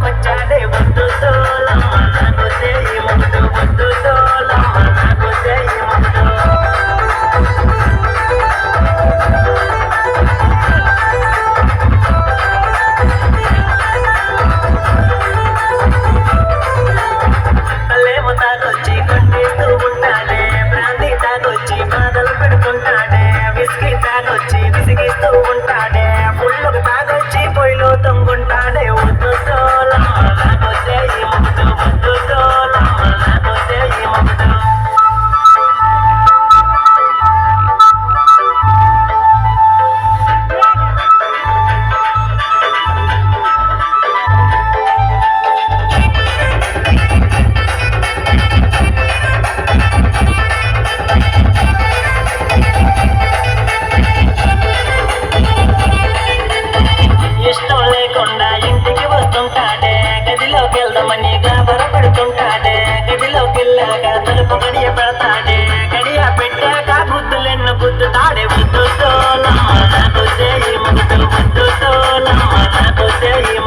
వచ్చాడే ముద్దు తోలమ్మ నాకు చేయి ముద్దు ముద్దు తోలమ్మ నాకు చేయి ముద్దు కళ్ళేమో తాగొచ్చి కొట్టేస్తూ ఉంటాడే బ్రాందీ తాగొచ్చి బాధలు పెడుతుంటాడే విస్కీ తాగొచ్చి విసిగిస్తూ ఉంటాడే ఫుల్లుగా తాగొచ్చి పొయ్యిలో తొంగుంటాడే ముద్దు తోలమ్మ నాకు చేయి ముద్దు ముద్దు తోలమ్మ నాకు చేయి ముద్దు ఇష్టం లేకుండా ఇంటికి వస్తుంటాడే గదిలోకి వెళ్దామని గాబర పెడుతుంటాడే గదిలోకి వెళ్ళాక తలుపు గడియ పెడతాడే గడియ పెట్టాక గుద్దులెన్ను గుద్దుతాడే ముద్దు తోలమ్మ నాకు చేయి ముద్దు ముద్దు తోలమ్మ నాకు చేయి